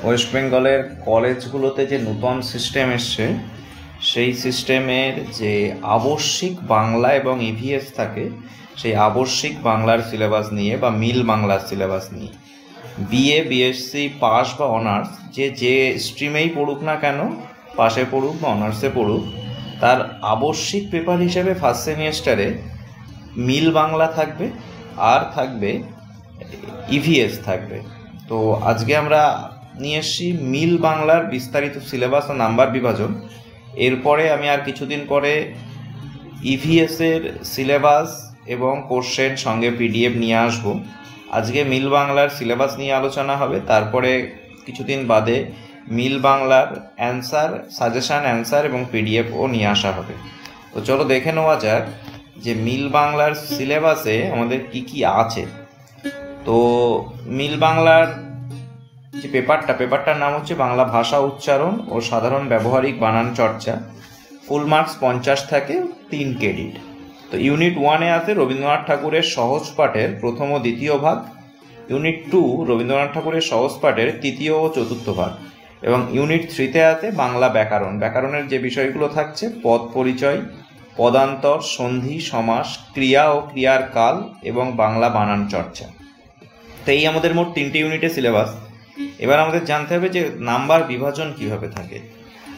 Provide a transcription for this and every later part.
West বেঙ্গলের কলেজগুলোতে যে নূতন সিস্টেম এসছে সেই সিস্টেমের যে আবশ্যিক বাংলা এবং ইভিএস থাকে সেই আবশ্যিক বাংলার সিলেবাস নিয়ে বা মিল বাংলার সিলেবাস নিয়ে বিএ বিএসসি পাস বা অনার্স যে স্ট্রিমেই পড়ুক না কেন, পাশে পড়ুক বা অনার্সে পড়ুক, তার আবশ্যিক পেপার হিসেবে ফার্স্ট সেমিস্টারে মিল বাংলা থাকবে আর থাকবে ইভিএস থাকবে। তো আজকে আমরা নিয়ে এসছি মিল বাংলার বিস্তারিত সিলেবাস ও নাম্বার বিভাজন। এরপরে আমি আর কিছুদিন পরে ইভিএসের সিলেবাস এবং কোশ্চেন সঙ্গে পিডিএফ নিয়ে আসব। আজকে মিল বাংলার সিলেবাস নিয়ে আলোচনা হবে, তারপরে কিছুদিন বাদে মিল বাংলার অ্যান্সার, সাজেশান অ্যান্সার এবং পিডিএফও নিয়ে আসা হবে। তো চলো দেখে নেওয়া যাক যে মিল বাংলার সিলেবাসে আমাদের কি কি আছে। তো মিল বাংলার যে পেপারটার নাম হচ্ছে বাংলা ভাষা উচ্চারণ ও সাধারণ ব্যবহারিক বানান চর্চা। ফুল মার্কস 50 থাকে, 3 ক্রেডিট। তো ইউনিট 1-এ আছে রবীন্দ্রনাথ ঠাকুরের সহজ পাঠের প্রথম ও দ্বিতীয় ভাগ, ইউনিট 2 রবীন্দ্রনাথ ঠাকুরের সহজ পাঠের তৃতীয় ও চতুর্থ ভাগ, এবং ইউনিট 3-তে আছে বাংলা ব্যাকরণ। ব্যাকরণের যে বিষয়গুলো থাকছে পদ পরিচয়, পদান্তর, সন্ধি, সমাস, ক্রিয়া ও ক্রিয়ার কাল এবং বাংলা বানান চর্চা। তো এই আমাদের মোট 3টে ইউনিটের সিলেবাস। এবার আমাদের জানতে হবে যে নাম্বার বিভাজন কিভাবে থাকে।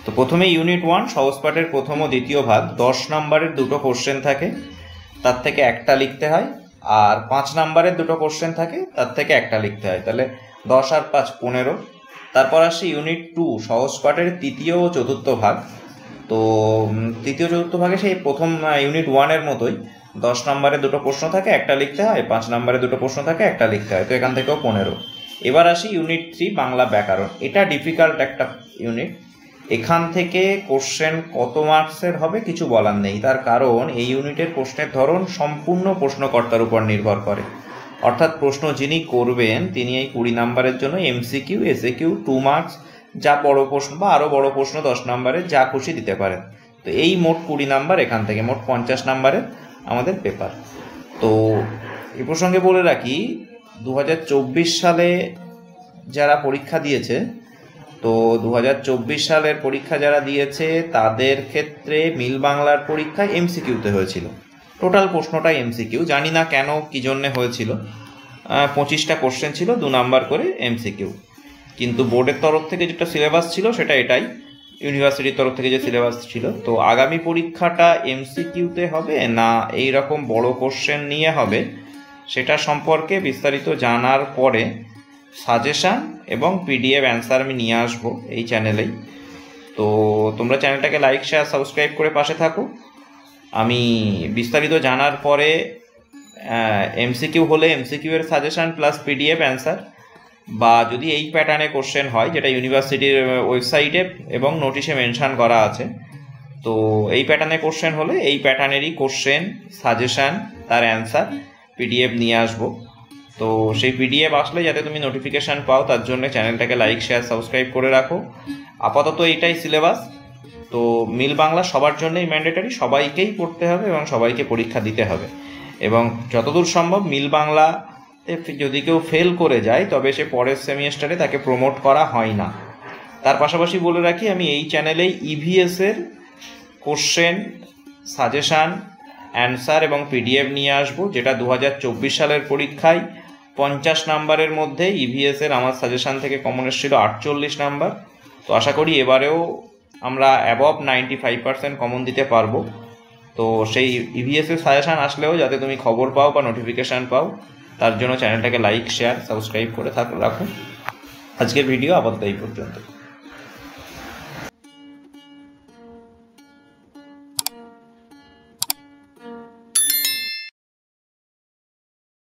তো প্রথমে ইউনিট 1 সহজ পাঠের প্রথম ও দ্বিতীয় ভাগ, 10 নম্বরের 2টো কোশ্চেন থাকে, তার থেকে একটা লিখতে হয়। আর 5 নম্বরের 2টো কোশ্চেন থাকে, তার থেকে একটা লিখতে হয়। তাহলে 10 আর 5 15। তারপর আসে ইউনিট 2 সহজ পাঠের তৃতীয় ও চতুর্থ ভাগ। তো তৃতীয় চতুর্থ ভাগে সেই প্রথম ইউনিট 1-এর মতোই 10 নম্বরের 2টো প্রশ্ন থাকে, একটা লিখতে হয়। 5 নম্বরের 2টো প্রশ্ন থাকে, একটা লিখতে হয়। তো এখান থেকেও 15। এবার আসি ইউনিট 3 বাংলা ব্যাকরণ। এটা ডিফিকাল্ট একটা ইউনিট। এখান থেকে কোশ্চেন কত মার্কসের হবে কিছু বলার নেই, তার কারণ এই ইউনিটের প্রশ্নের ধরন সম্পূর্ণ প্রশ্নকর্তার উপর নির্ভর করে। অর্থাৎ প্রশ্ন যিনি করবেন তিনি এই 20 নম্বরের জন্য এমসিকিউ, এসএকিউ, 2 মার্কস, যা বড় প্রশ্ন বা আরও বড় প্রশ্ন 10 নম্বরের যা খুশি দিতে পারেন। তো এই মোট 20 নাম্বার, এখান থেকে মোট 50 নম্বরের আমাদের পেপার। তো এ প্রসঙ্গে বলে রাখি 2024 সালে যারা পরীক্ষা দিয়েছে, তো 2024 সালের পরীক্ষা যারা দিয়েছে তাদের ক্ষেত্রে মিল বাংলার পরীক্ষা এমসিকিউতে হয়েছিল। টোটাল প্রশ্নটাই এমসিকিউ, জানি না কেন কী জন্যে হয়েছিল। 25টা কোশ্চেন ছিল, 2 নাম্বার করে এমসিকিউ। কিন্তু বোর্ডের তরফ থেকে যেটা সিলেবাস ছিল সেটা এটাই, ইউনিভার্সিটির তরফ থেকে যে সিলেবাস ছিল। তো আগামী পরীক্ষাটা এমসিকিউতে হবে না এই রকম বড় কোশ্চেন নিয়ে হবে, সেটা সম্পর্কে বিস্তারিত জানার পরে সাজেশান এবং পিডিএফ অ্যান্সার আমি নিয়ে আসবো এই চ্যানেলেই। তো তোমরা চ্যানেলটাকে লাইক, শেয়ার, সাবস্ক্রাইব করে পাশে থাকো। আমি বিস্তারিত জানার পরে এমসিকিউ হলে এমসিকিউ এর সাজেশান প্লাস পিডিএফ অ্যান্সার, বা যদি এই প্যাটার্নে কোশ্চেন হয় যেটা ইউনিভার্সিটির ওয়েবসাইটে এবং নোটিশে মেনশান করা আছে, তো এই প্যাটার্নে কোশ্চেন হলে এই প্যাটার্নেরই কোশ্চেন, সাজেশান, তার অ্যান্সার, পিডিএফ নিয়ে আসবো। তো সেই পিডিএফ আসলে যাতে তুমি নোটিফিকেশান পাও তার জন্য চ্যানেলটাকে লাইক, শেয়ার, সাবস্ক্রাইব করে রাখো। আপাতত এইটাই সিলেবাস। তো মিল বাংলা সবার জন্যই ম্যান্ডেটারি, সবাইকেই পড়তে হবে এবং সবাইকে পরীক্ষা দিতে হবে। এবং যতদূর সম্ভব মিল বাংলাতে যদি কেউ ফেল করে যায় তবে সে পরের সেমিস্টারে তাকে প্রমোট করা হয় না। তার পাশাপাশি বলে রাখি আমি এই চ্যানেলেই ইভিএসের কোশ্চেন, সাজেশান, অ্যান্সার এবং পিডিএফ নিয়ে আসবো, যেটা 2024 সালের পরীক্ষায় 50 নাম্বারের মধ্যে ইভিএসের আমার সাজেশান থেকে কমন এসেছিল 48 নাম্বার। তো আশা করি এবারেও আমরা অ্যাবভ 95% কমন দিতে পারবো। তো সেই ইভিএসের সাজেশান আসলেও যাতে তুমি খবর পাও বা নোটিফিকেশান পাও তার জন্য চ্যানেলটাকে লাইক, শেয়ার, সাবস্ক্রাইব করে রাখো। আজকের ভিডিও আপাতত এই পর্যন্ত।